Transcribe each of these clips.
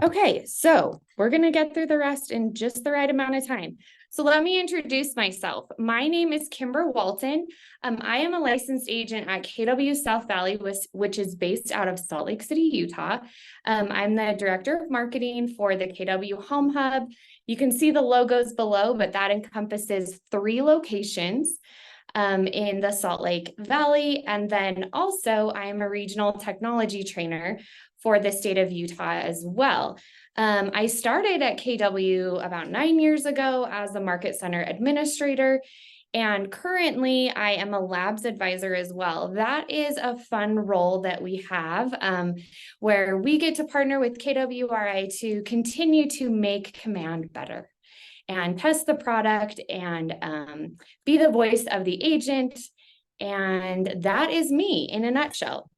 Okay, so we're going to get through the rest in just the right amount of time. So let me introduce myself. My name is Kimber Walton. I am a licensed agent at KW South Valley, which is based out of Salt Lake City, Utah. I'm the director of marketing for the KW Home Hub. You can see the logos below, but that encompasses 3 locations in the Salt Lake Valley. And then also I am a regional technology trainer for the state of Utah as well. I started at KW about 9 years ago as a market center administrator. And currently I am a labs advisor as well. That is a fun role that we have where we get to partner with KWRI to continue to make Command better and test the product and be the voice of the agent. And that is me in a nutshell.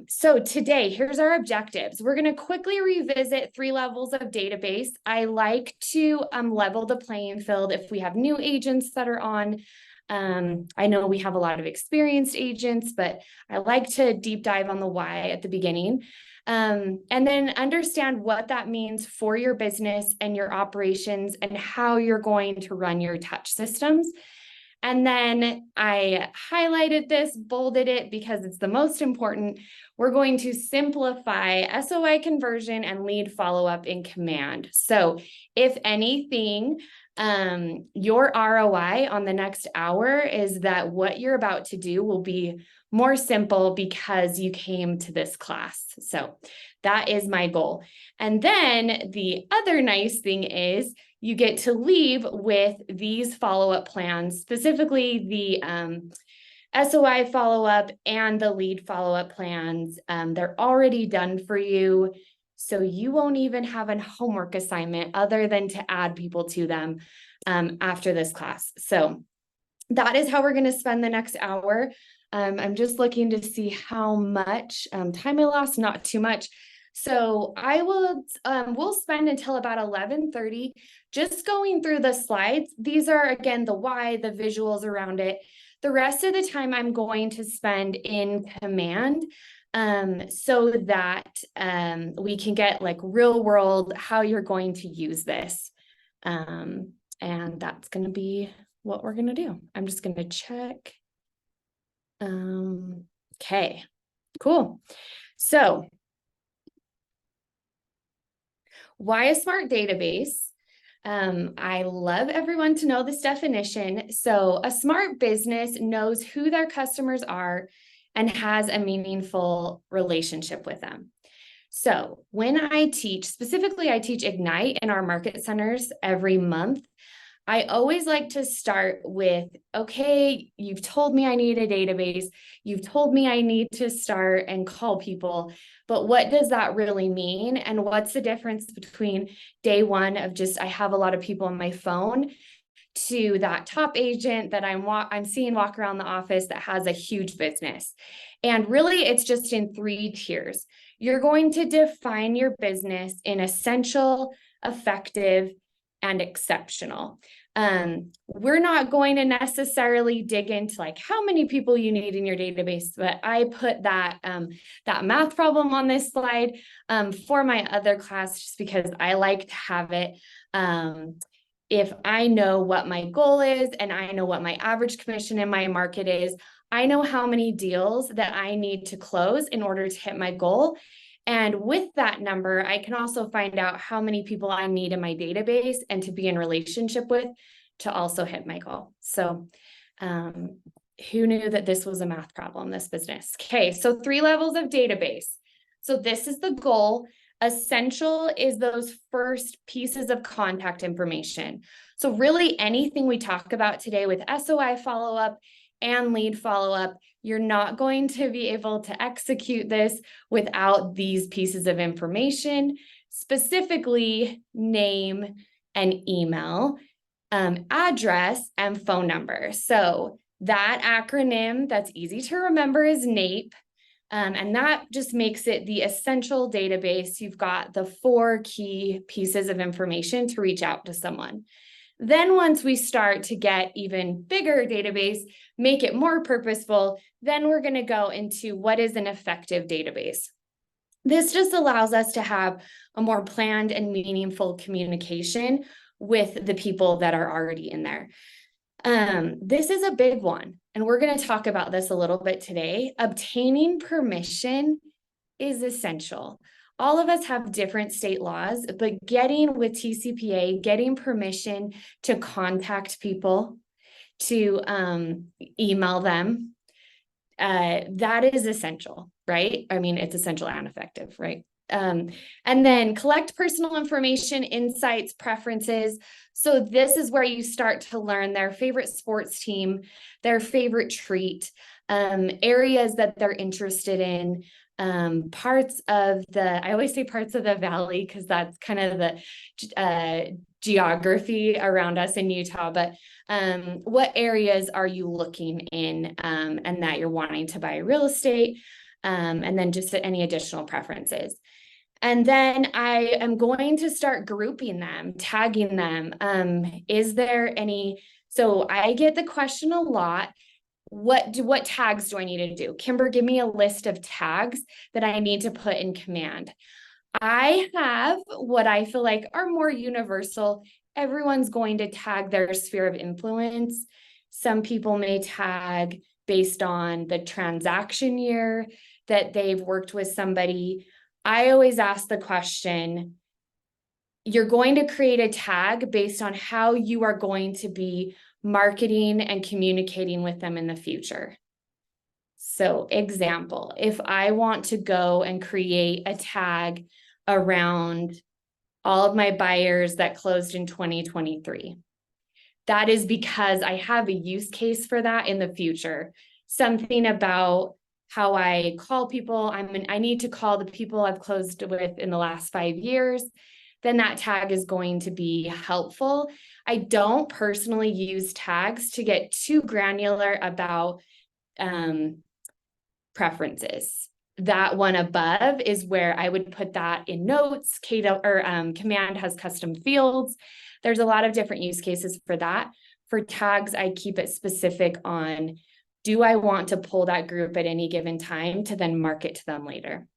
So today, here's our objectives. We're going to quickly revisit 3 levels of database. I like to level the playing field if we have new agents that are on. I know we have a lot of experienced agents, but I like to deep dive on the why at the beginning. And then understand what that means for your business and your operations and how you're going to run your touch systems. And then I highlighted this, bolded it because it's the most important. We're going to simplify SOI conversion and lead follow-up in Command. So if anything, your ROI on the next hour is that what you're about to do will be more simple because you came to this class. So that is my goal. And then the other nice thing is you get to leave with these follow-up plans, specifically the SOI follow-up and the lead follow-up plans. They're already done for you, so you won't even have a homework assignment other than to add people to them after this class. So that is how we're going to spend the next hour. I'm just looking to see how much time I lost, not too much. So I will we'll spend until about 11:30 just going through the slides. These are, again, the why, the visuals around it. The rest of the time I'm going to spend in Command so that we can get like real world how you're going to use this. And that's going to be what we're going to do. I'm just going to check. Okay, cool. So why a smart database? I love everyone to know this definition. So a smart business knows who their customers are and has a meaningful relationship with them. So when I teach, specifically I teach Ignite in our market centers every month. I always like to start with, okay, you've told me I need a database. You've told me I need to start and call people, but what does that really mean? And what's the difference between day one of just, I have a lot of people on my phone to that top agent that I'm seeing walk around the office that has a huge business. And really it's just in 3 tiers. You're going to define your business in essential, effective, and exceptional. We're not going to necessarily dig into like how many people you need in your database, but I put that math problem on this slide for my other class just because I like to have it. If I know what my goal is and I know what my average commission in my market is, I know how many deals that I need to close in order to hit my goal. And with that number, I can also find out how many people I need in my database and to be in relationship with to also hit my goal. So who knew that this was a math problem, this business? Okay, so 3 levels of database. So this is the goal. Essential is those first pieces of contact information. So really anything we talk about today with SOI follow-up and lead follow-up, you're not going to be able to execute this without these pieces of information, specifically name and email, address, and phone number. So that acronym that's easy to remember is NAPE. And that just makes it the essential database. You've got the 4 key pieces of information to reach out to someone. Then once we start to get even bigger database, make it more purposeful, then we're going to go into what is an effective database. This just allows us to have a more planned and meaningful communication with the people that are already in there. This is a big one, and we're going to talk about this a little bit today. Obtaining permission is essential. All of us have different state laws, but getting with TCPA, getting permission to contact people, to email them, that is essential, right? I mean, it's essential and effective, right? And then collect personal information, insights, preferences. So this is where you start to learn their favorite sports team, their favorite treat, areas that they're interested in, parts of I always say parts of the valley because that's kind of the geography around us in Utah, but what areas are you looking in, and that you're wanting to buy real estate, and then just any additional preferences. And then I am going to start grouping them, tagging them. Is there any, so I get the question a lot, what tags do I need to do? Kimber, give me a list of tags that I need to put in command. I have what I feel like are more universal. Everyone's going to tag their sphere of influence. Some people may tag based on the transaction year that they've worked with somebody. I always ask the question, you're going to create a tag based on how you are going to be marketing and communicating with them in the future. So example, if I want to go and create a tag around all of my buyers that closed in 2023, that is because I have a use case for that in the future. Something about how I call people. I need to call the people I've closed with in the last 5 years. Then that tag is going to be helpful. I don't personally use tags to get too granular about preferences. That one above is where I would put that in notes. Command has custom fields. There's a lot of different use cases for that. For tags, I keep it specific on, do I want to pull that group at any given time to then market to them later?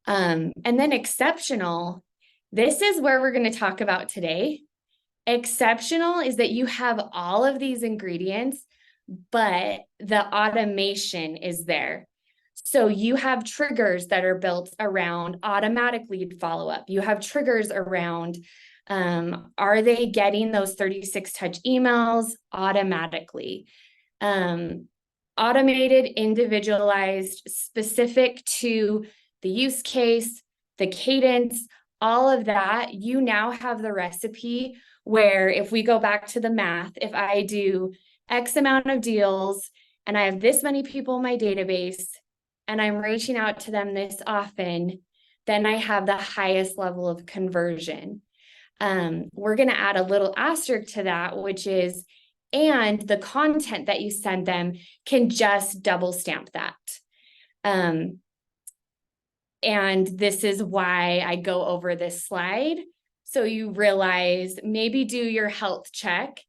And then exceptional, this is where we're going to talk about today. Exceptional is that you have all of these ingredients, but the automation is there. So you have triggers that are built around automatic lead follow-up. You have triggers around, are they getting those 36 touch emails automatically? Automated, individualized, specific to the use case, the cadence, all of that. You now have the recipe where if we go back to the math, if I do X amount of deals and I have this many people in my database and I'm reaching out to them this often, then I have the highest level of conversion. We're going to add a little asterisk to that, which is, and the content that you send them can just double stamp that. And this is why I go over this slide. So you realize, maybe do your health check.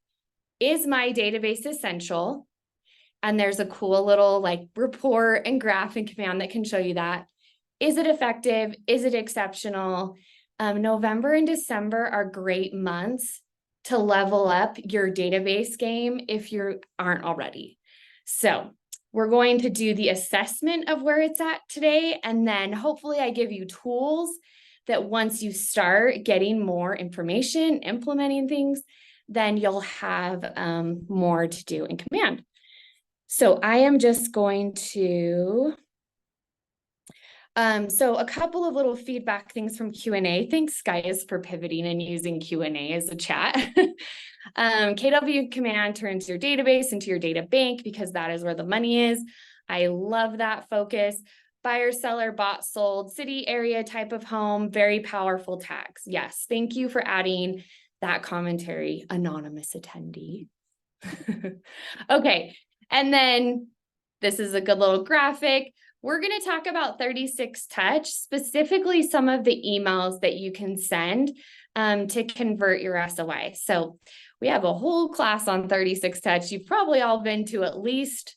Is my database essential? And there's a cool little like report and graph and command that can show you that. Is it effective? Is it exceptional? November and December are great months to level up your database game if you aren't already. So we're going to do the assessment of where it's at today. And then hopefully I give you tools that once you start getting more information, implementing things, then you'll have more to do in command. So I am just going to, so a couple of little feedback things from Q&A. Thanks, guys, for pivoting and using Q&A as a chat. KW command turns your database into your data bank because that is where the money is. I love that focus. Buyer, seller, bought, sold, city, area, type of home, very powerful tags. Yes, thank you for adding that commentary, anonymous attendee. Okay, and then this is a good little graphic. We're going to talk about 36 touch, specifically some of the emails that you can send to convert your SOI. So we have a whole class on 36 touch. You've probably all been to at least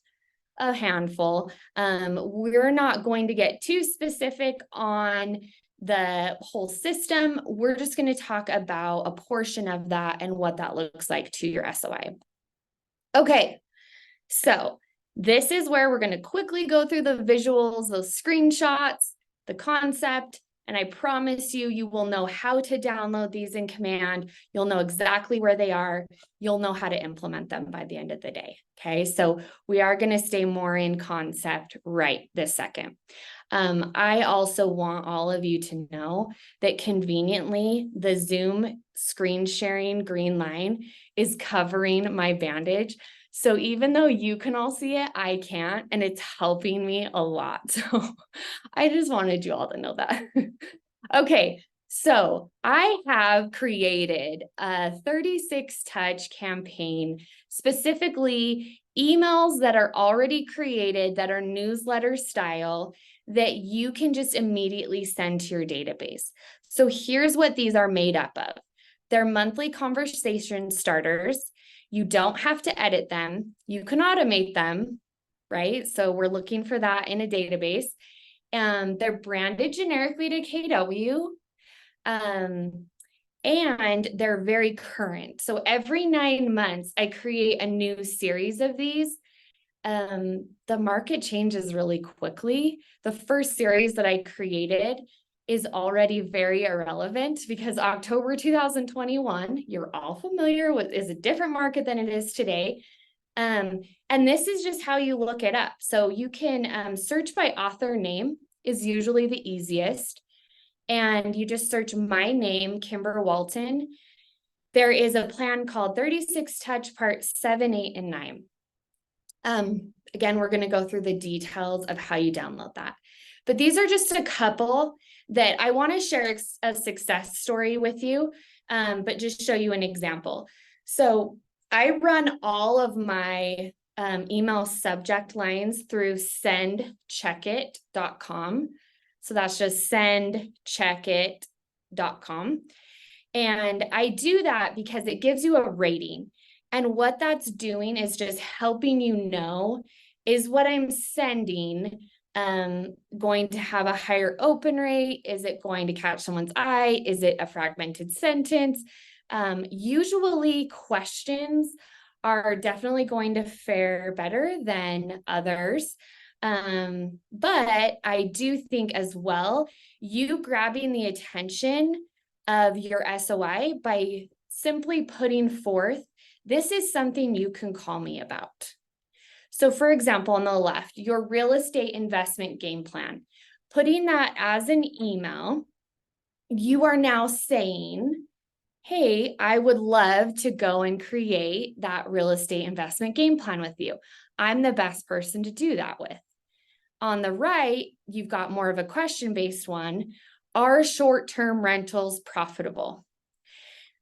a handful. We're not going to get too specific on the whole system. We're just going to talk about a portion of that and what that looks like to your SOI. Okay, so this is where we're going to quickly go through the visuals, those screenshots, the concept, and I promise you, you will know how to download these in Command. You'll know exactly where they are. You'll know how to implement them by the end of the day. Okay, so we are going to stay more in concept right this second. I also want all of you to know that conveniently the Zoom screen sharing green line is covering my bandage. So even though you can all see it, I can't, and it's helping me a lot. So I just wanted you all to know that. Okay, so I have created a 36 touch campaign, specifically emails that are already created that are newsletter style that you can just immediately send to your database. So here's what these are made up of. They're monthly conversation starters. You don't have to edit them. You can automate them, right? So we're looking for that in a database. They're branded generically to KW. And they're very current. So every 9 months, I create a new series of these. The market changes really quickly. The first series that I created is already very irrelevant because October 2021, you're all familiar with, is a different market than it is today. And this is just how you look it up. So you can search by author name is usually the easiest. And you just search my name, Kimber Walton. There is a plan called 36 Touch Part 7, 8, and 9. Again, we're going to go through the details of how you download that. But these are just a couple that I want to share a success story with you, but just show you an example. So I run all of my email subject lines through sendcheckit.com. So that's just sendcheckit.com. And I do that because it gives you a rating. And what that's doing is just helping you know, is what I'm sending going to have a higher open rate? Is it going to catch someone's eye? Is it a fragmented sentence? Usually questions are definitely going to fare better than others. But I do think as well, you grabbing the attention of your SOI by simply putting forth, this is something you can call me about. So for example, on the left, your real estate investment game plan, putting that as an email, you are now saying, hey, I would love to go and create that real estate investment game plan with you. I'm the best person to do that with. On the right, you've got more of a question-based one. Are short-term rentals profitable?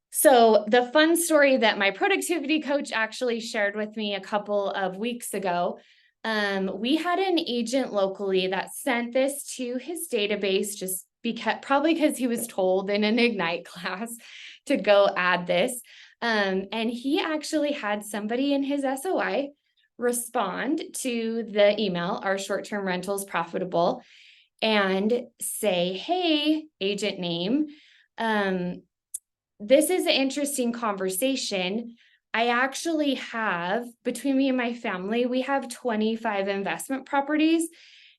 So the fun story that my productivity coach actually shared with me a couple of weeks ago, we had an agent locally that sent this to his database just probably because he was told in an Ignite class to go add this. And he actually had somebody in his SOI respond to the email, are short-term rentals profitable, and say, hey, agent name, this is an interesting conversation. I actually have, between me and my family, we have 25 investment properties,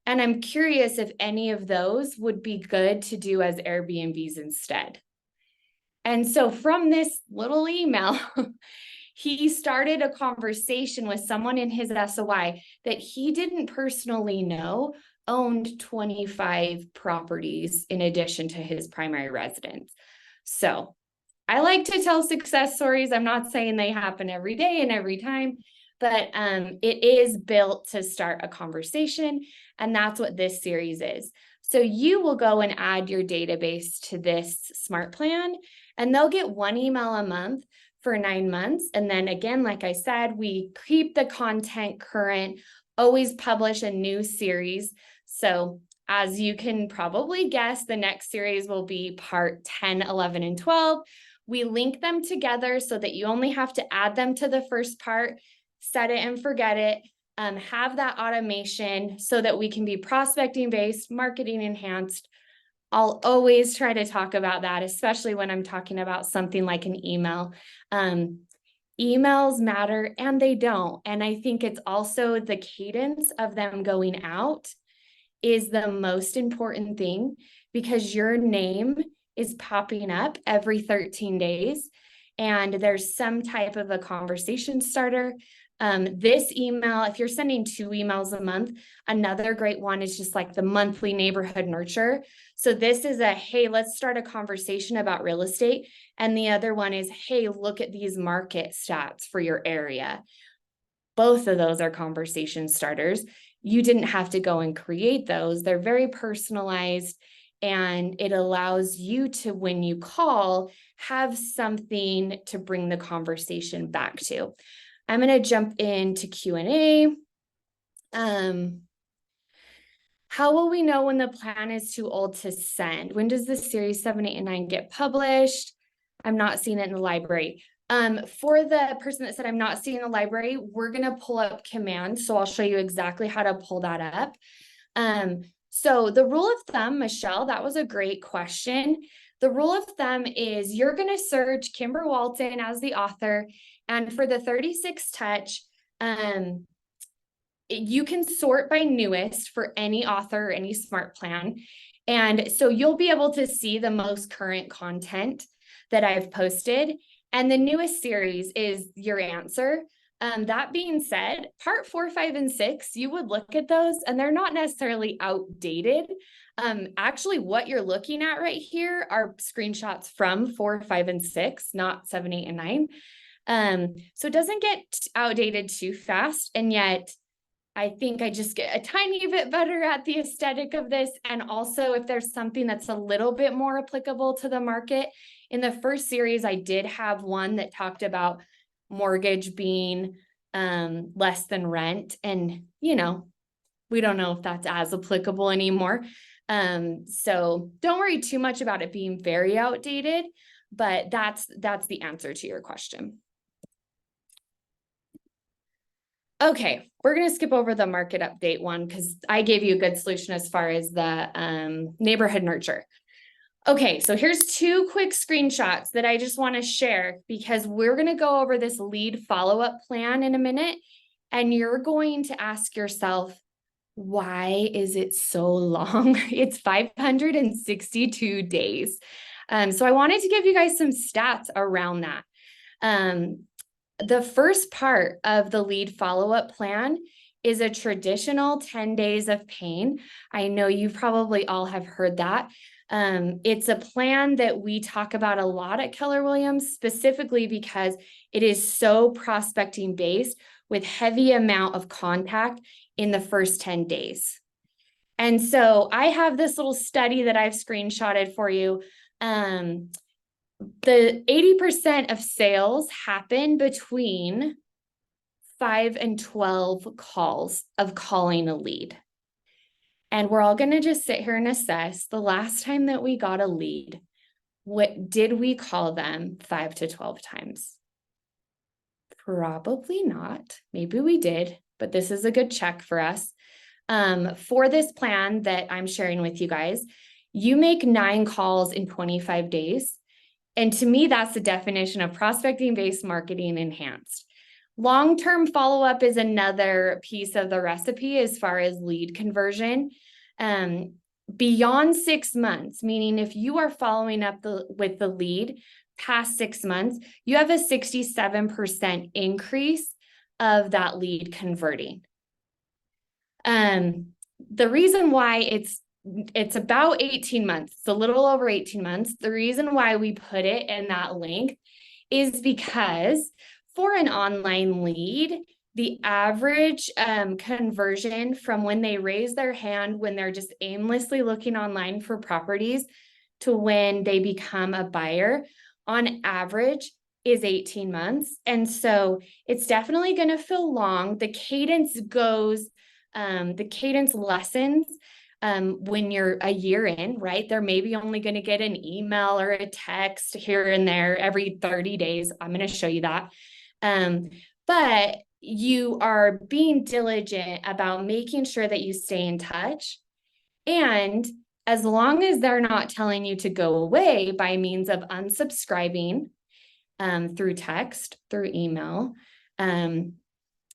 and I'm curious if any of those would be good to do as Airbnbs instead. And so from this little email, he started a conversation with someone in his SOI that he didn't personally know owned 25 properties in addition to his primary residence. So I like to tell success stories. I'm not saying they happen every day and every time, but it is built to start a conversation, and that's what this series is. So you will go and add your database to this smart plan, and they'll get one email a month for 9 months. And then again, like I said, we keep the content current, always publish a new series. So as you can probably guess, the next series will be part 10, 11, and 12. We link them together so that you only have to add them to the first part, set it and forget it. have that automation so that we can be prospecting based, marketing enhanced. I'll always try to talk about that, especially when I'm talking about something like an email. Emails matter and they don't. And I think it's also the cadence of them going out is the most important thing, because your name is popping up every 13 days and there's some type of a conversation starter. This email, if you're sending 2 emails a month, another great one is just like the monthly neighborhood nurture. So this is a, hey, let's start a conversation about real estate. And the other one is, hey, look at these market stats for your area. Both of those are conversation starters. You didn't have to go and create those. They're very personalized, and it allows you to, when you call, have something to bring the conversation back to. I'm going to jump into Q&A. How will we know when the plan is too old to send? When does the series 7, 8, and 9 get published? I'm not seeing it in the library. For the person that said I'm not seeing the library, we're going to pull up command. So I'll show you exactly how to pull that up. So the rule of thumb, Michelle, that was a great question. The rule of thumb is you're going to search Kimber Walton as the author. And for the 36 touch, you can sort by newest for any author or any smart plan. And so you'll be able to see the most current content that I've posted. And the newest series is your answer. That being said, part 4, 5, and 6, you would look at those and they're not necessarily outdated. Actually, what you're looking at right here are screenshots from 4, 5, and 6, not 7, 8, and 9. So it doesn't get outdated too fast. And yet, I think I just get a tiny bit better at the aesthetic of this. And also, if there's something that's a little bit more applicable to the market, in the first series, I did have one that talked about mortgage being less than rent. And, you know, we don't know if that's as applicable anymore. So don't worry too much about it being very outdated, but that's the answer to your question. Okay, we're going to skip over the market update one because I gave you a good solution as far as the neighborhood nurture. Okay, so here's 2 quick screenshots that I just want to share because we're going to go over this lead follow-up plan in a minute, and you're going to ask yourself, why is it so long? It's 562 days. So I wanted to give you guys some stats around that. The first part of the lead follow-up plan is a traditional 10 days of pain. I know you probably all have heard that. It's a plan that we talk about a lot at Keller Williams, specifically because it is so prospecting based with heavy amount of contact in the first 10 days. And so I have this little study that I've screenshotted for you. The 80% of sales happen between 5 and 12 calls of calling a lead. And we're all going to just sit here and assess the last time that we got a lead, what did we call them 5 to 12 times? Probably not. Maybe we did, but this is a good check for us. For this plan that I'm sharing with you guys, you make 9 calls in 25 days. And to me, that's the definition of prospecting-based marketing enhanced. Long-term follow-up is another piece of the recipe as far as lead conversion. Beyond 6 months, meaning if you are following up with the lead past 6 months, you have a 67% increase of that lead converting. The reason why it's about 18 months, it's a little over 18 months. The reason why we put it in that length is because for an online lead, the average conversion from when they raise their hand, when they're just aimlessly looking online for properties, to when they become a buyer, on average is 18 months. And so it's definitely going to feel long. The cadence lessens when you're a year in, right? They're maybe only going to get an email or a text here and there every 30 days. I'm going to show you that. But you are being diligent about making sure that you stay in touch. And as long as they're not telling you to go away by means of unsubscribing through text, through email, and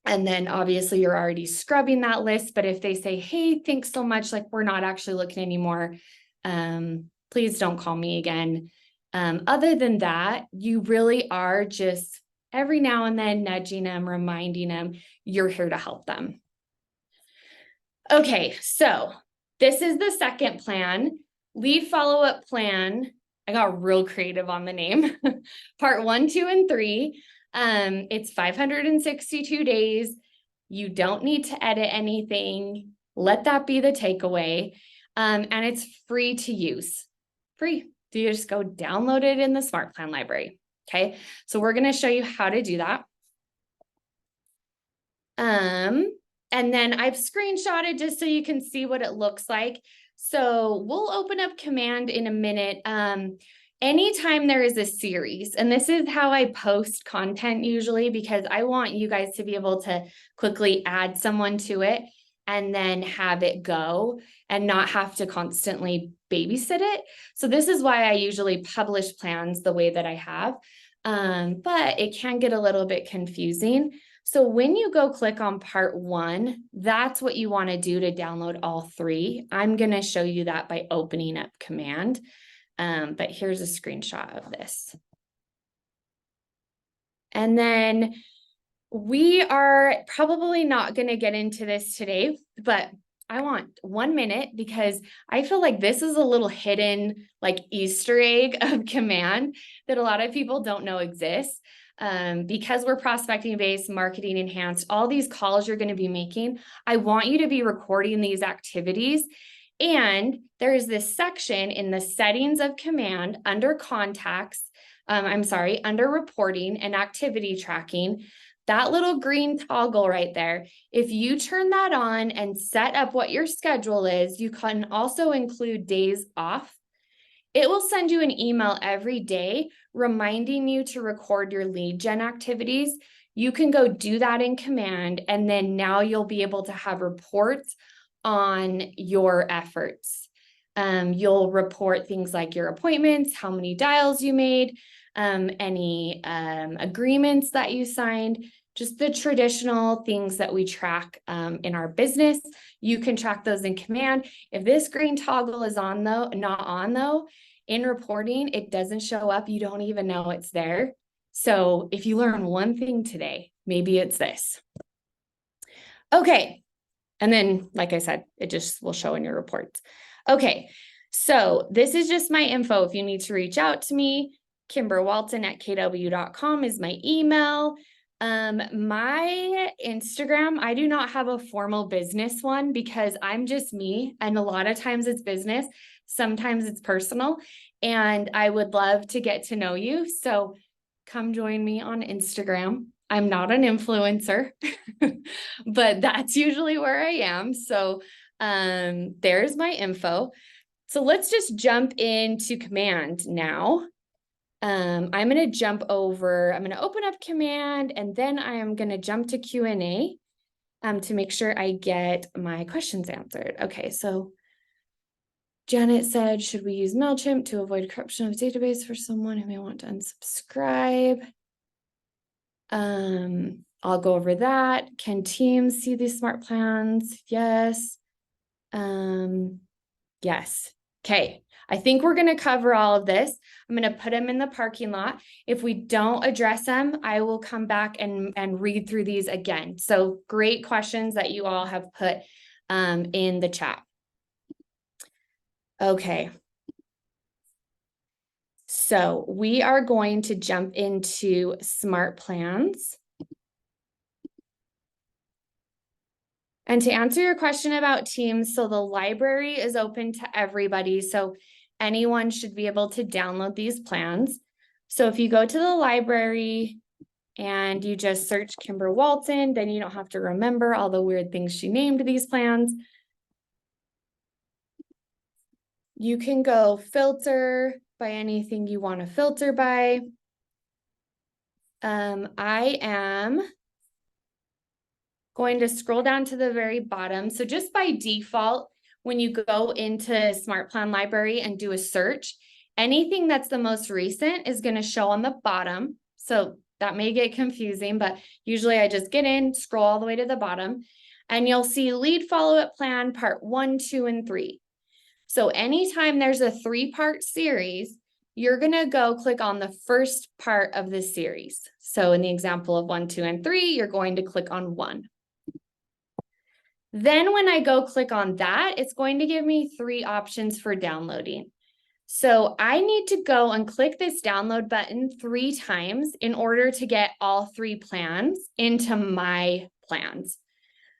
then obviously you're already scrubbing that list. But if they say, hey, thanks so much, like we're not actually looking anymore, please don't call me again. Other than that, you really are just every now and then nudging them, reminding them you're here to help them. Okay, so this is the second plan, lead follow-up plan. I got real creative on the name. Part 1, 2, and 3. It's 562 days. You don't need to edit anything. Let that be the takeaway. And it's free to use. Free. So you just go download it in the Smart Plan library. Okay, so we're going to show you how to do that. And then I've screenshotted just so you can see what it looks like. So we'll open up Command in a minute. Anytime there is a series, and this is how I post content usually, because I want you guys to be able to quickly add someone to it and then have it go and not have to constantly babysit it. So this is why I usually publish plans the way that I have. But it can get a little bit confusing. So when you go click on part 1, that's what you want to do to download all 3. I'm going to show you that by opening up Command. But here's a screenshot of this. And then we are probably not going to get into this today, but I want 1 minute because I feel like this is a little hidden like Easter egg of Command that a lot of people don't know exists. Because we're prospecting based, marketing enhanced, all these calls you're going to be making, I want you to be recording these activities. And there is this section in the settings of Command under contacts, under reporting and activity tracking, that little green toggle right there. If you turn that on and set up what your schedule is, you can also include days off. It will send you an email every day reminding you to record your lead gen activities. You can go do that in Command, and then now you'll be able to have reports on your efforts. You'll report things like your appointments, how many dials you made, any agreements that you signed, just the traditional things that we track in our business. You can track those in Command. If this green toggle is on though, not on though, in reporting, it doesn't show up. You don't even know it's there. So if you learn one thing today, maybe it's this. Okay. And then, like I said, it just will show in your reports. Okay. So this is just my info. If you need to reach out to me, kimberwalton@kw.com is my email. My Instagram, I do not have a formal business one because I'm just me. And a lot of times it's business. Sometimes it's personal. And I would love to get to know you. So come join me on Instagram. I'm not an influencer, but that's usually where I am. So there's my info. So let's just jump into Command now. I'm going to jump over, I'm going to open up Command, and then I am going to jump to Q&A to make sure I get my questions answered. Okay, so Janet said, should we use MailChimp to avoid corruption of database for someone who may want to unsubscribe? I'll go over that. Can teams see these smart plans? Yes. Yes. Okay. I think we're going to cover all of this. I'm going to put them in the parking lot. If we don't address them, I will come back and read through these again. So great questions that you all have put in the chat. Okay. So we are going to jump into smart plans. And to answer your question about teams, so the library is open to everybody. So anyone should be able to download these plans. So if you go to the library and you just search Kimber Walton, then you don't have to remember all the weird things she named these plans. You can go filter by anything you want to filter by. I am Going to scroll down to the very bottom. So just by default, when you go into Smart Plan Library and do a search, anything that's the most recent is going to show on the bottom. So that may get confusing, but usually I just get in, scroll all the way to the bottom, and you'll see lead follow-up plan part 1, 2, and 3. So anytime there's a 3-part series, you're going to go click on the first part of the series. So in the example of 1, 2, and 3, you're going to click on 1. Then when I go click on that, it's going to give me 3 options for downloading. So I need to go and click this download button 3 times in order to get all 3 plans into my plans.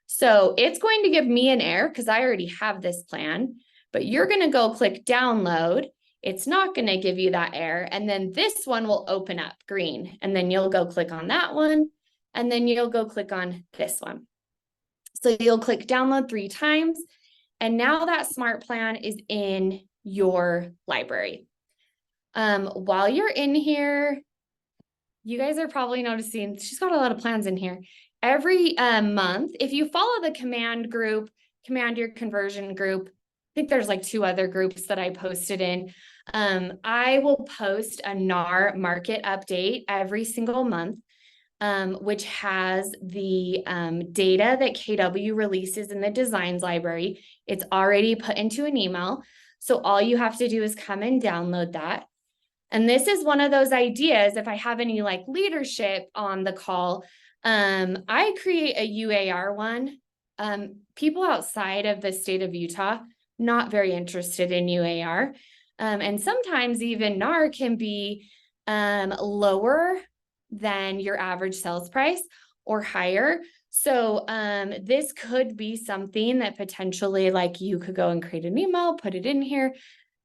So it's going to give me an error because I already have this plan, but you're going to go click download. It's not going to give you that error. And then this one will open up green, and then you'll go click on that one, and then you'll go click on this one. So you'll click download 3 times, and now that smart plan is in your library. While you're in here, you guys are probably noticing she's got a lot of plans in here. Every month, if you follow the command group, Command Your Conversion group, I think there's like 2 other groups that I posted in. I will post a NAR market update every single month, which has the data that KW releases in the designs library. It's already put into an email. So all you have to do is come and download that. And this is one of those ideas, if I have any like leadership on the call, I create a UAR one. People outside of the state of Utah, not very interested in UAR. And sometimes even NAR can be lower than your average sales price or higher. So this could be something that potentially like you could go and create an email, put it in here.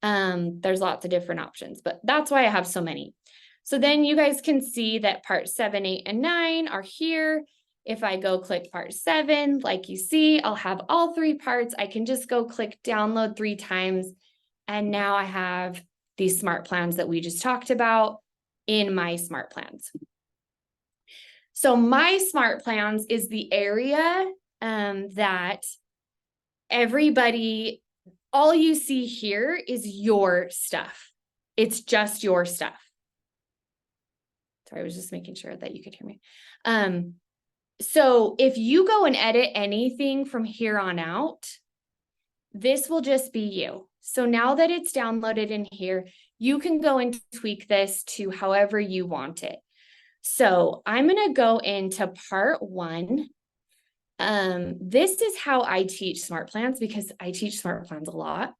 There's lots of different options, but that's why I have so many. So then you guys can see that part 7, 8, and 9 are here. If I go click part 7, like you see, I'll have all 3 parts. I can just go click download 3 times. And now I have these smart plans that we just talked about in my smart plans. So my smart plans is the area that everybody, all you see here is your stuff. It's just your stuff. Sorry, I was just making sure that you could hear me. So if you go and edit anything from here on out, this will just be you. So now that it's downloaded in here, you can go and tweak this to however you want it. So I'm going to go into part 1. This is how I teach smart plans because I teach smart plans a lot.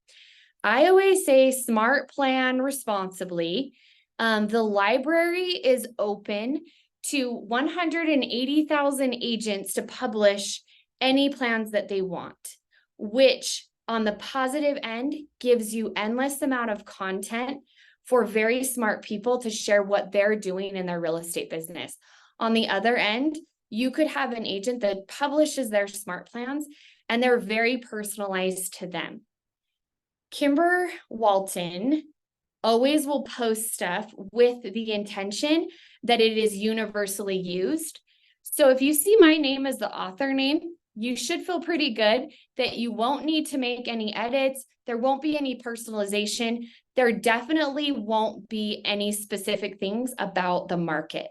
I always say smart plan responsibly. The library is open to 180,000 agents to publish any plans that they want, which on the positive end gives you endless amount of content for very smart people to share what they're doing in their real estate business. On the other end, you could have an agent that publishes their smart plans and they're very personalized to them. Kimber Walton always will post stuff with the intention that it is universally used. So if you see my name as the author name, you should feel pretty good that you won't need to make any edits. There won't be any personalization. There definitely won't be any specific things about the market.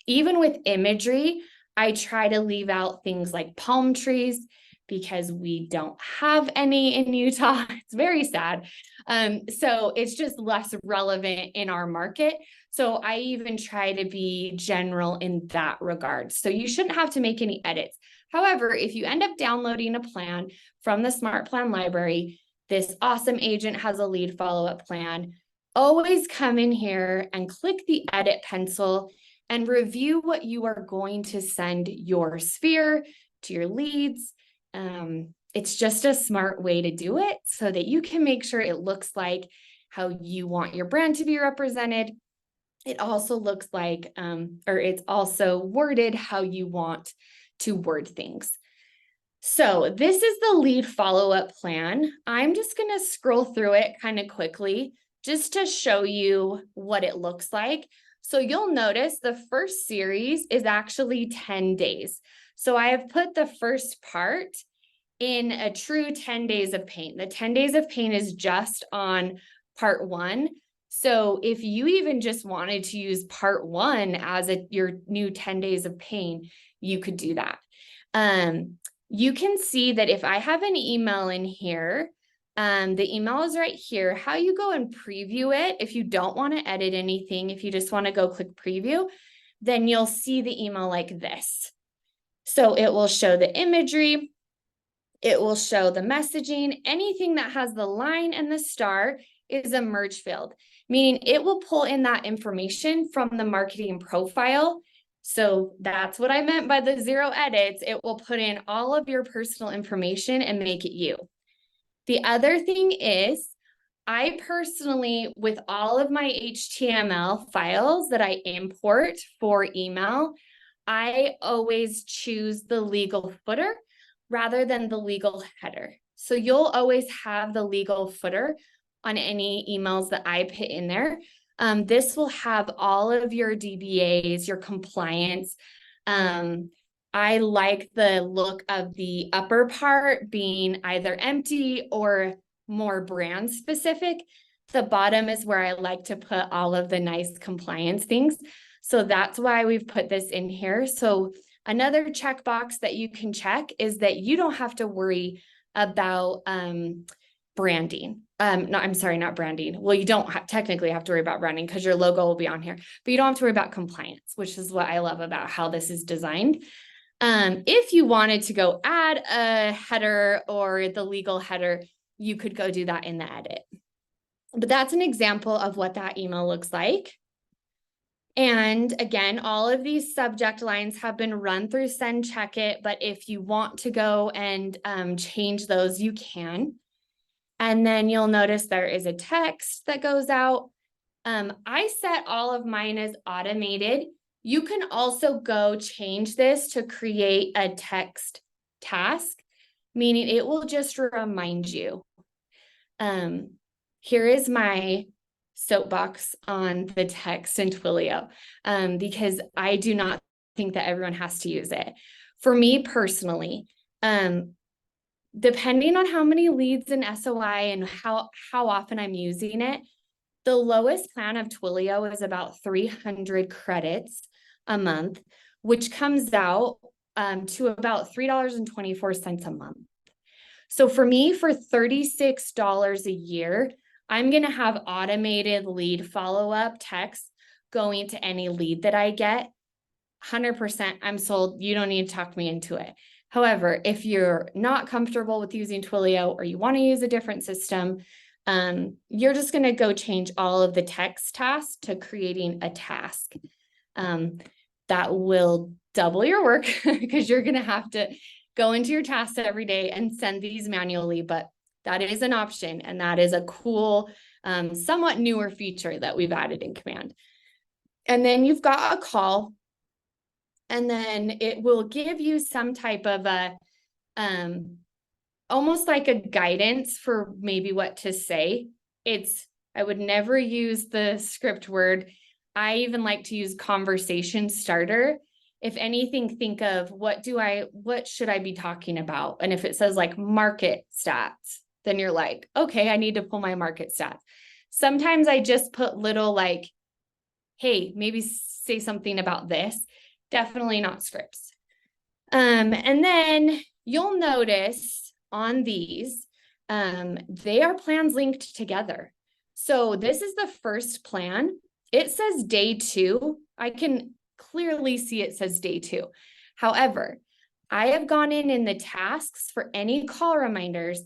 Even with imagery, I try to leave out things like palm trees because we don't have any in Utah. It's very sad. So it's just less relevant in our market. So I even try to be general in that regard. So you shouldn't have to make any edits. However, if you end up downloading a plan from the Smart Plan Library, this awesome agent has a lead follow-up plan, always come in here and click the edit pencil and review what you are going to send your sphere to your leads. It's just a smart way to do it so that you can make sure it looks like how you want your brand to be represented. It also looks like, or it's also worded how you want to word things. So this is the lead follow-up plan. I'm just going to scroll through it kind of quickly just to show you what it looks like. So you'll notice the first series is actually 10 days. So I have put the first part in a true 10 days of pain. The 10 days of pain is just on part 1. So if you even just wanted to use part 1 as your new 10 days of pain, you could do that. You can see that if I have an email in here, the email is right here. How you go and preview it, if you don't want to edit anything, if you just want to go click preview, then you'll see the email like this. So it will show the imagery, it will show the messaging. Anything that has the line and the star is a merge field, meaning it will pull in that information from the marketing profile. So that's what I meant by the 0 edits. It will put in all of your personal information and make it you. The other thing is, I personally, with all of my HTML files that I import for email, I always choose the legal footer rather than the legal header. So you'll always have the legal footer on any emails that I put in there. This will have all of your DBAs, your compliance. I like the look of the upper part being either empty or more brand specific. The bottom is where I like to put all of the nice compliance things. So that's why we've put this in here. So another checkbox that you can check is that you don't have to worry about branding. No, I'm sorry, not branding. Well, you don't technically have to worry about branding because your logo will be on here, but you don't have to worry about compliance, which is what I love about how this is designed. If you wanted to go add a header or the legal header, you could go do that in the edit. But that's an example of what that email looks like. And again, all of these subject lines have been run through Send Check It, but if you want to go and change those, you can. And then you'll notice there is a text that goes out. I set all of mine as automated. You can also go change this to create a text task, meaning it will just remind you. Here is my soapbox on the text in Twilio, because I do not think that everyone has to use it. For me personally, depending on how many leads in SOI and how often I'm using it, the lowest plan of Twilio is about 300 credits a month, which comes out to about $3.24 a month. So for me, for $36 a year, I'm going to have automated lead follow-up text going to any lead that I get. 100%, I'm sold. You don't need to talk me into it. However, if you're not comfortable with using Twilio or you want to use a different system, you're just going to go change all of the text tasks to creating a task. That will double your work because you're going to have to go into your tasks every day and send these manually, but that is an option, and that is a cool, somewhat newer feature that we've added in Command. And then you've got a call, and then it will give you some type of a, almost like a guidance for maybe what to say. I would never use the script word. I even like to use conversation starter. If anything, think of what should I be talking about? And if it says like market stats, then you're like, okay, I need to pull my market stats. Sometimes I just put little like, hey, maybe say something about this. Definitely not scripts. And then you'll notice on these, they are plans linked together. So this is the first plan. It says day 2. I can clearly see it says day 2. However, I have gone in the tasks for any call reminders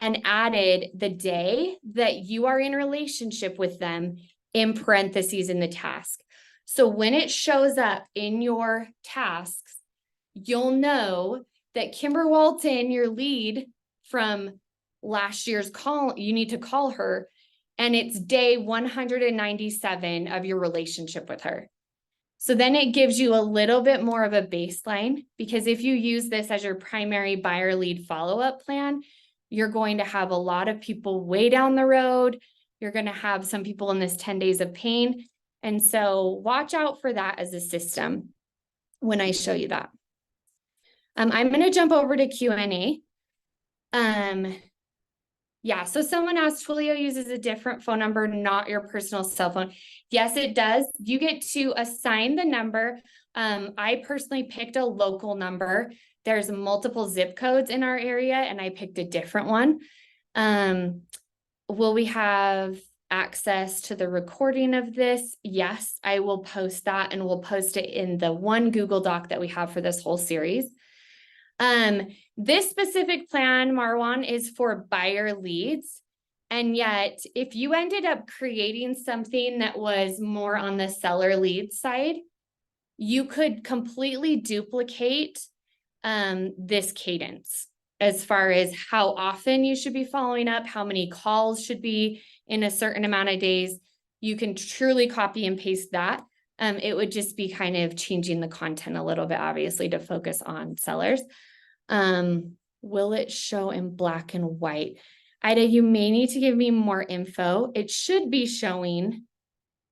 and added the day that you are in relationship with them in parentheses in the task. So when it shows up in your tasks, you'll know that Kimber Walton, your lead from last year's call, you need to call her, and it's day 197 of your relationship with her. So then it gives you a little bit more of a baseline, because if you use this as your primary buyer lead follow-up plan, you're going to have a lot of people way down the road. You're going to have some people in this 10 days of pain. And so watch out for that as a system when I show you that. I'm going to jump over to Q&A. Yeah, so someone asked, Twilio uses a different phone number, not your personal cell phone. Yes, it does. You get to assign the number. I personally picked a local number. There's multiple zip codes in our area, and I picked a different one. Will we have access to the recording of this? Yes, I will post that, and we'll post it in the one Google Doc that we have for this whole series. This specific plan, Marwan, is for buyer leads. And yet, if you ended up creating something that was more on the seller lead side, you could completely duplicate this cadence as far as how often you should be following up, how many calls should be in a certain amount of days. You can truly copy and paste that. It would just be kind of changing the content a little bit, obviously, to focus on sellers. Will it show in black and white? Ida, you may need to give me more info. It should be showing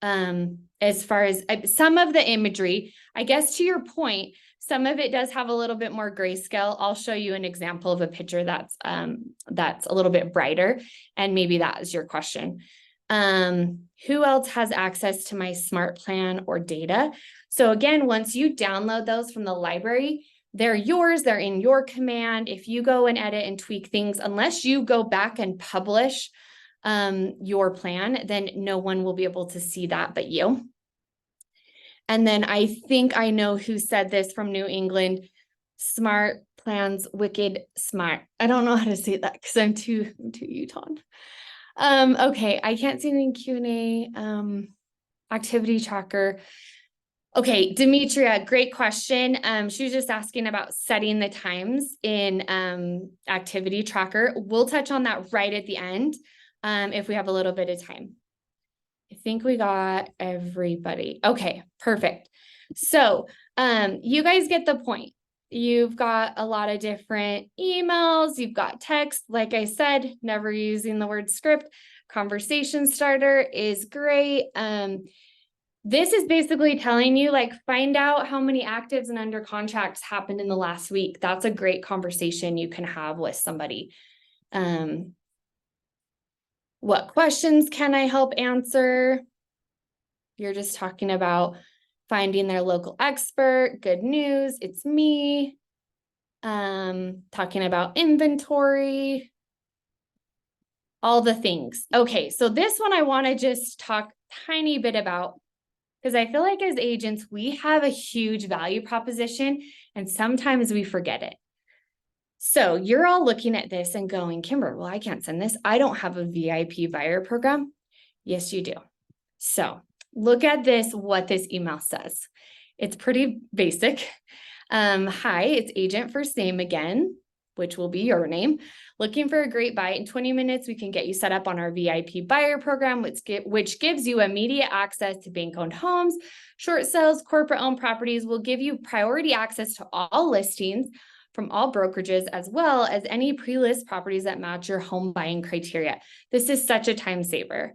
as far as some of the imagery. I guess to your point, some of it does have a little bit more grayscale. I'll show you an example of a picture that's a little bit brighter, and maybe that is your question. Who else has access to my smart plan or data? So again, once you download those from the library, they're yours, they're in your command. If you go and edit and tweak things, unless you go back and publish your plan, then no one will be able to see that but you. And then I think I know who said this from New England, smart plans, wicked smart. I don't know how to say that because I'm too Utah. Okay, I can't see any Q&A, activity tracker. Okay, Demetria, great question. She was just asking about setting the times in activity tracker. We'll touch on that right at the end if we have a little bit of time. I think we got everybody. Okay, perfect. So you guys get the point. You've got a lot of different emails. You've got text. Like I said, never using the word script. Conversation starter is great. This is basically telling you, like, find out how many actives and under contracts happened in the last week. That's a great conversation you can have with somebody. What questions can I help answer? You're just talking about finding their local expert. Good news, it's me. Talking about inventory, all the things. Okay, so this one I want to just talk tiny bit about, because I feel like as agents, we have a huge value proposition and sometimes we forget it. So you're all looking at this and going, Kimber, well, I can't send this. I don't have a VIP buyer program. Yes, you do. So look at this, what this email says. It's pretty basic. Hi, it's agent first name again, which will be your name. Looking for a great buy. In 20 minutes, we can get you set up on our VIP buyer program, which gives you immediate access to bank-owned homes, short sales, corporate-owned properties. Will give you priority access to all listings from all brokerages, as well as any pre-list properties that match your home buying criteria. This is such a time saver.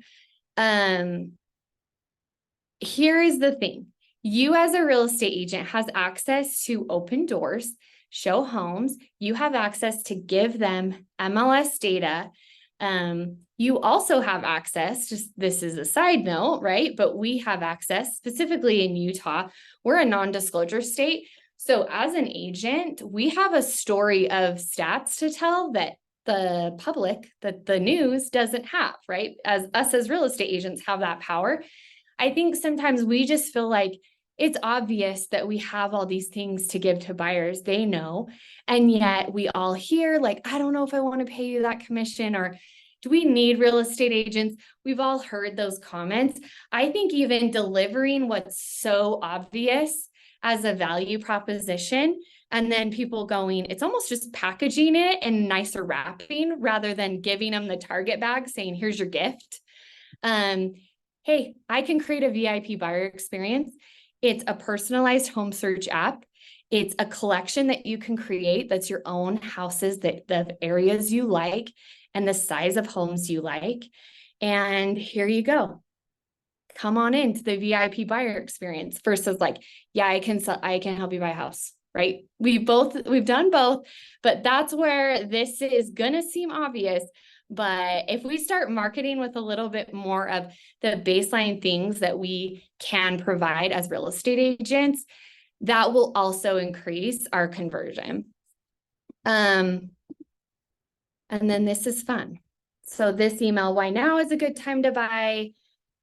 Here is the thing. You as a real estate agent has access to open doors, show homes. You have access to give them MLS data. You also have access, just this is a side note, right? But we have access specifically in Utah. We're a non-disclosure state. So as an agent, we have a story of stats to tell that the public, that the news doesn't have, right? As us as real estate agents have that power. I think sometimes we just feel like it's obvious that we have all these things to give to buyers. They know. And yet we all hear like, I don't know if I want to pay you that commission, or do we need real estate agents? We've all heard those comments. I think even delivering what's so obvious as a value proposition, and then people going, it's almost just packaging it in nicer wrapping rather than giving them the Target bag saying, here's your gift. Hey, I can create a VIP buyer experience. It's a personalized home search app. It's a collection that you can create that's your own houses, that the areas you like and the size of homes you like. And here you go. Come on into the VIP buyer experience versus like, yeah, I can help you buy a house. right? We've done both, but that's where this is going to seem obvious. But if we start marketing with a little bit more of the baseline things that we can provide as real estate agents, that will also increase our conversion. And then this is fun. So this email, why now is a good time to buy.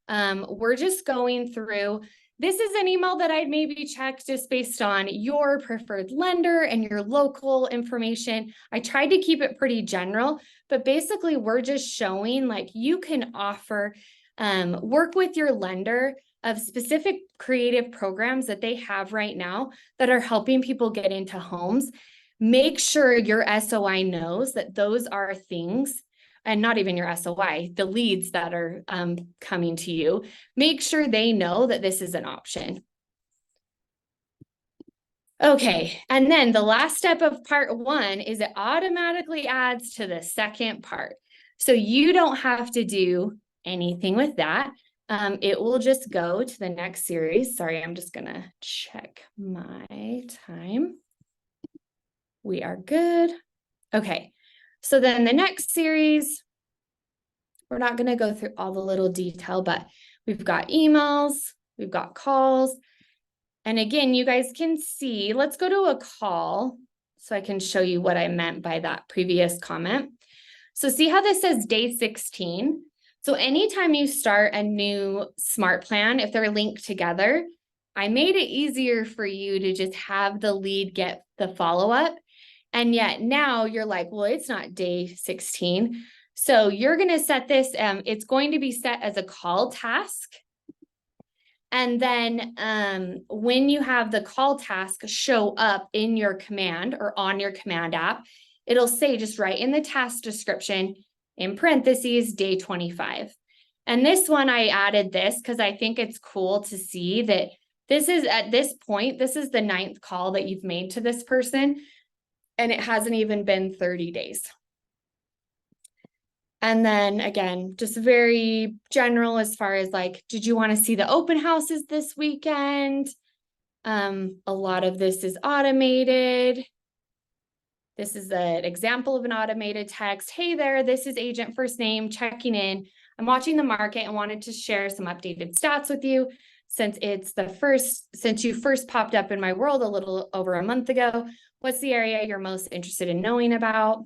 We're just going through, this is an email that I'd maybe check just based on your preferred lender and your local information. I tried to keep it pretty general, but basically we're just showing like you can offer, work with your lender of specific creative programs that they have right now that are helping people get into homes. Make sure your SOI knows that those are things, and not even your SOI, the leads that are coming to you, make sure they know that this is an option. Okay, and then the last step of part 1 is it automatically adds to the second part. So you don't have to do anything with that. It will just go to the next series. Sorry, I'm just gonna check my time. We are good. Okay, so then the next series, we're not going to go through all the little detail, but we've got emails, we've got calls. And again, you guys can see, let's go to a call so I can show you what I meant by that previous comment. So see how this says day 16? So anytime you start a new smart plan, if they're linked together, I made it easier for you to just have the lead get the follow-up. And yet now you're like, well, it's not day 16. So you're going to set this, it's going to be set as a call task. And then when you have the call task show up in your command or on your command app, it'll say just right in the task description, in parentheses, day 25. And this one, I added this because I think it's cool to see that this is at this point, this is the 9th call that you've made to this person. And it hasn't even been 30 days. And then again, just very general as far as like, did you want to see the open houses this weekend? A lot of this is automated. This is an example of an automated text. Hey there, this is agent first name checking in. I'm watching the market and wanted to share some updated stats with you since you first popped up in my world a little over a month ago. What's the area you're most interested in knowing about?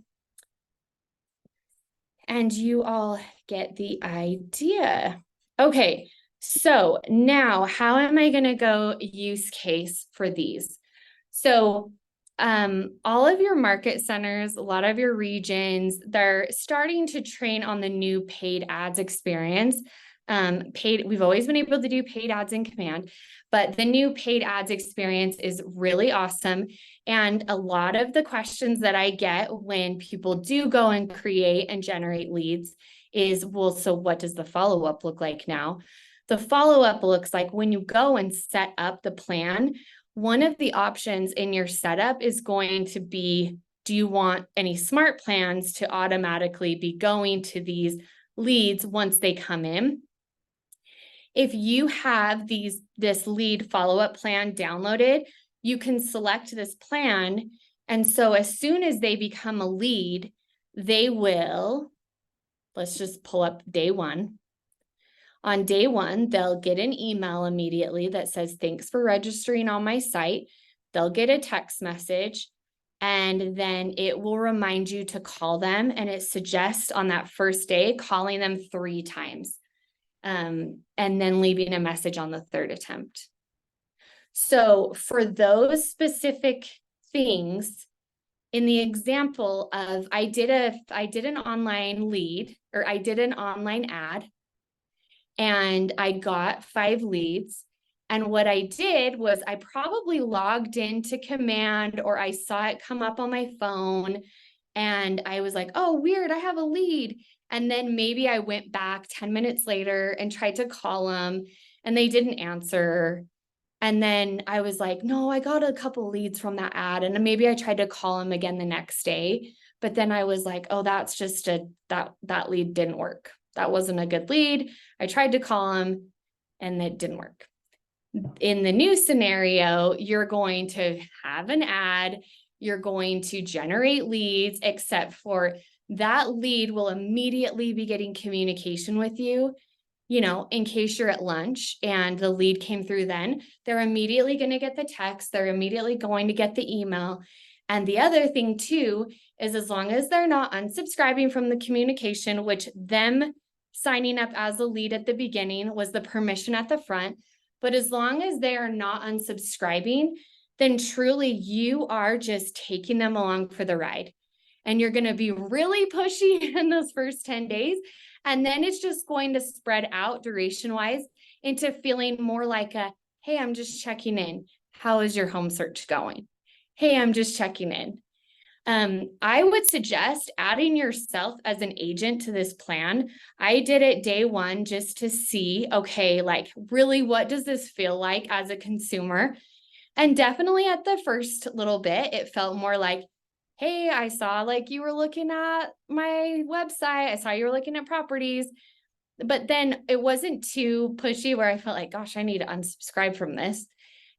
And you all get the idea. Okay, so now how am I going to go use case for these? So all of your market centers, a lot of your regions, they're starting to train on the new paid ads experience. We've always been able to do paid ads in command, but the new paid ads experience is really awesome. And a lot of the questions that I get when people do go and create and generate leads is, well, so what does the follow-up look like now? The follow-up looks like when you go and set up the plan, one of the options in your setup is going to be, do you want any smart plans to automatically be going to these leads once they come in? If you have this lead follow-up plan downloaded, you can select this plan. And so as soon as they become a lead, they will, let's just pull up day 1. On day 1, they'll get an email immediately that says, thanks for registering on my site. They'll get a text message, and then it will remind you to call them. And it suggests on that first day, calling them 3 times. And then leaving a message on the 3rd attempt. So for those specific things, in the example of I did an online lead, or I did an online ad, and I got 5 leads. And what I did was I probably logged into command, or I saw it come up on my phone, and I was like, oh, weird, I have a lead. And then maybe I went back 10 minutes later and tried to call them, and they didn't answer. And then I was like, no, I got a couple leads from that ad. And maybe I tried to call them again the next day. But then I was like, oh, that's just that lead didn't work. That wasn't a good lead. I tried to call them and it didn't work. In the new scenario, you're going to have an ad, you're going to generate leads, except for that lead will immediately be getting communication with you. You know, in case you're at lunch and the lead came through then, they're immediately going to get the text, they're immediately going to get the email. And the other thing too, is as long as they're not unsubscribing from the communication, which them signing up as a lead at the beginning was the permission at the front, but as long as they are not unsubscribing, then truly you are just taking them along for the ride. And you're going to be really pushy in those first 10 days. And then it's just going to spread out duration-wise into feeling more like a, hey, I'm just checking in. How is your home search going? Hey, I'm just checking in. I would suggest adding yourself as an agent to this plan. I did it day one just to see, okay, like really, what does this feel like as a consumer? And definitely at the first little bit, it felt more like, hey, I saw like you were looking at my website. I saw you were looking at properties. But then it wasn't too pushy where I felt like, gosh, I need to unsubscribe from this.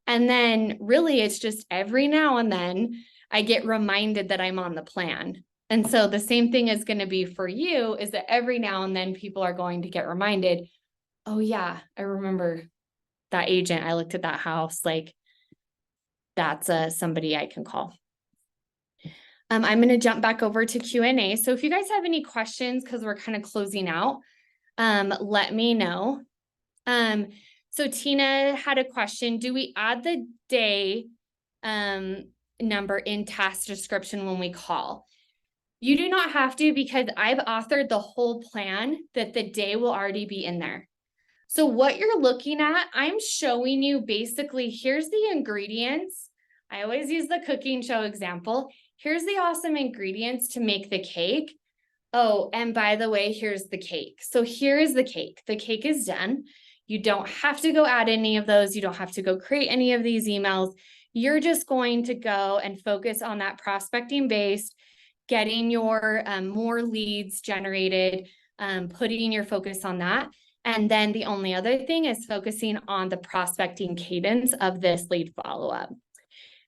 And then really it's just every now and then I get reminded that I'm on the plan. And so the same thing is going to be for you, is that every now and then people are going to get reminded, oh yeah, I remember that agent. I looked at that house. Like that's somebody I can call. I'm going to jump back over to Q&A. So if you guys have any questions, because we're kind of closing out, let me know. So Tina had a question. Do we add the day number in task description when we call? You do not have to, because I've authored the whole plan that the day will already be in there. So what you're looking at, I'm showing you basically, here's the ingredients. I always use the cooking show example. Here's the awesome ingredients to make the cake. Oh, and by the way, here's the cake. So here is the cake. The cake is done. You don't have to go add any of those. You don't have to go create any of these emails. You're just going to go and focus on that prospecting based, getting your more leads generated, putting your focus on that. And then the only other thing is focusing on the prospecting cadence of this lead follow-up.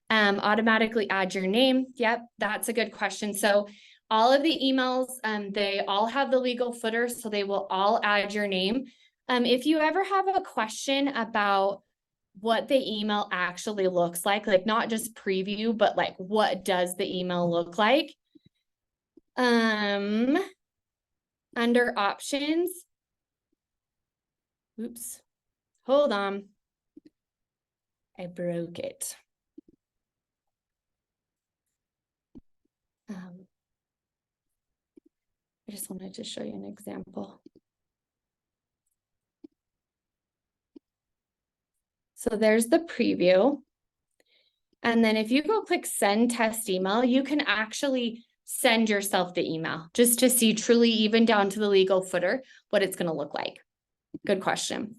Automatically add your name. Yep, that's a good question. So all of the emails, they all have the legal footer, so they will all add your name. If you ever have a question about what the email actually looks like not just preview, but like what does the email look like? Under options, oops, hold on. I broke it. I just wanted to show you an example. So there's the preview. And then if you go click send test email, you can actually send yourself the email just to see truly, even down to the legal footer, what it's going to look like. Good question.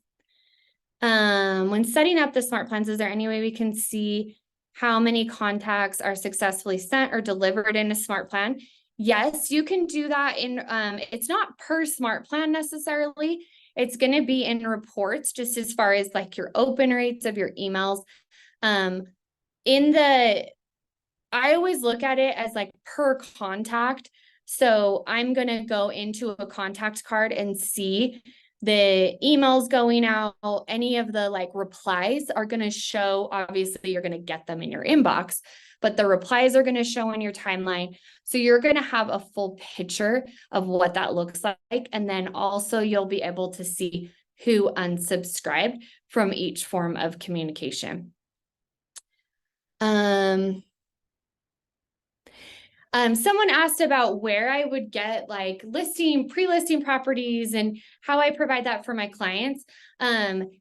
When setting up the smart plans, is there any way we can see how many contacts are successfully sent or delivered in a smart plan? Yes, you can do that in, it's not per smart plan necessarily. It's going to be in reports, just as far as like your open rates of your emails. I always look at it as like per contact. So I'm going to go into a contact card and see the emails going out. Any of the like replies are going to show, obviously you're going to get them in your inbox, but the replies are going to show in your timeline. So you're going to have a full picture of what that looks like. And then also you'll be able to see who unsubscribed from each form of communication. Someone asked about where I would get like pre-listing properties and how I provide that for my clients.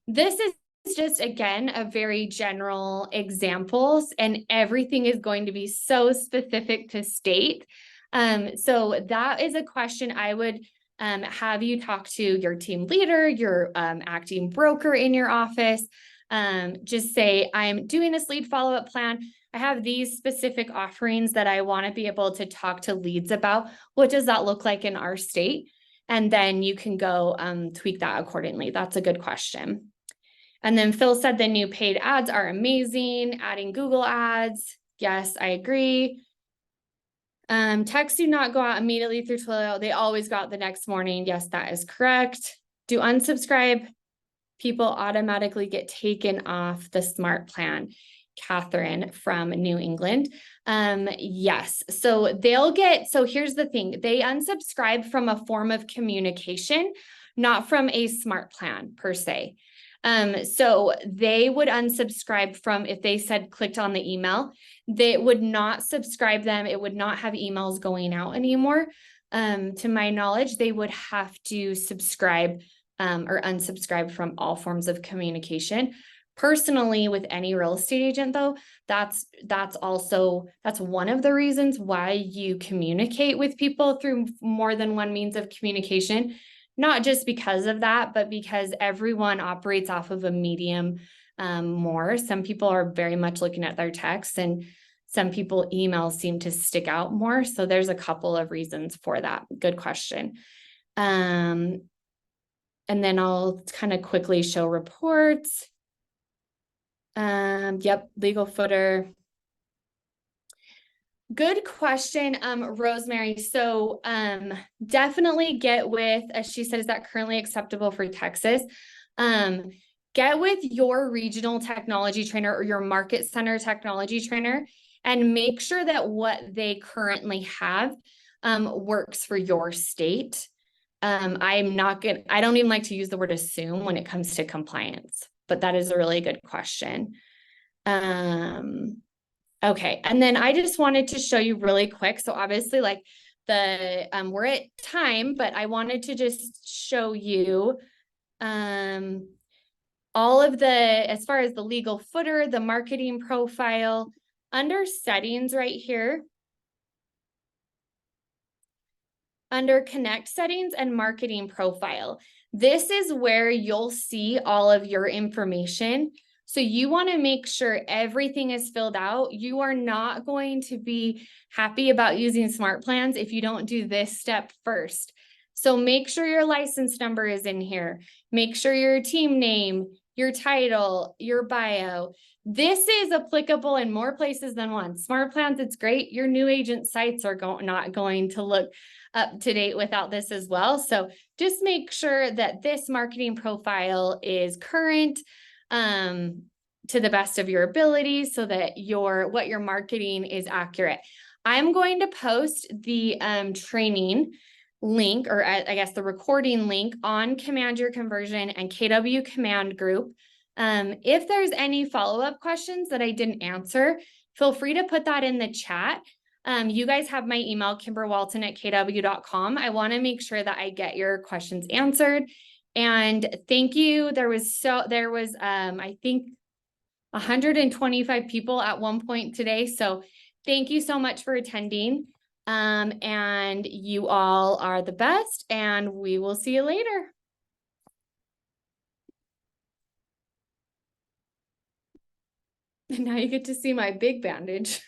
This is just, again, a very general examples, and everything is going to be so specific to state. So that is a question I would have you talk to your team leader, your acting broker in your office. Just say, I'm doing this lead follow-up plan. I have these specific offerings that I want to be able to talk to leads about. What does that look like in our state? And then you can go tweak that accordingly. That's a good question. And then Phil said the new paid ads are amazing. Adding Google ads. Yes, I agree. Texts do not go out immediately through Twilio. They always go out the next morning. Yes, that is correct. Do unsubscribe people automatically get taken off the smart plan? Catherine from New England. Yes. So here's the thing. They unsubscribe from a form of communication, not from a smart plan per se. So they would unsubscribe from, if they said clicked on the email, they would not subscribe them. It would not have emails going out anymore. To my knowledge, they would have to subscribe or unsubscribe from all forms of communication. Personally, with any real estate agent though, that's one of the reasons why you communicate with people through more than one means of communication. Not just because of that, but because everyone operates off of a medium more. Some people are very much looking at their texts, and some people emails seem to stick out more. So there's a couple of reasons for that. Good question. And then I'll kind of quickly show reports. Yep, legal footer. Good question, Rosemary. So definitely get with, as she said, is that currently acceptable for Texas? Get with your regional technology trainer or your market center technology trainer and make sure that what they currently have works for your state. I don't even like to use the word assume when it comes to compliance, but that is a really good question. Okay, and then I just wanted to show you really quick. So obviously like we're at time, but I wanted to just show you all of as far as the legal footer, the marketing profile, under settings right here, under connect settings and marketing profile. This is where you'll see all of your information. So you want to make sure everything is filled out. You are not going to be happy about using smart plans if you don't do this step first. So make sure your license number is in here. Make sure your team name, your title, your bio. This is applicable in more places than one. Smart plans, it's great. Your new agent sites are not going to look up to date without this as well. So just make sure that this marketing profile is current to the best of your ability so that what you're marketing is accurate. I'm going to post the training link, or I guess the recording link, on Command Your Conversion and KW Command Group. If there's any follow-up questions that I didn't answer, feel free to put that in the chat. You guys have my email, kimberwalton@kw.com. I want to make sure that I get your questions answered. And thank you. There was I think 125 people at one point today. So thank you so much for attending. And you all are the best, and we will see you later. Now you get to see my big bandage.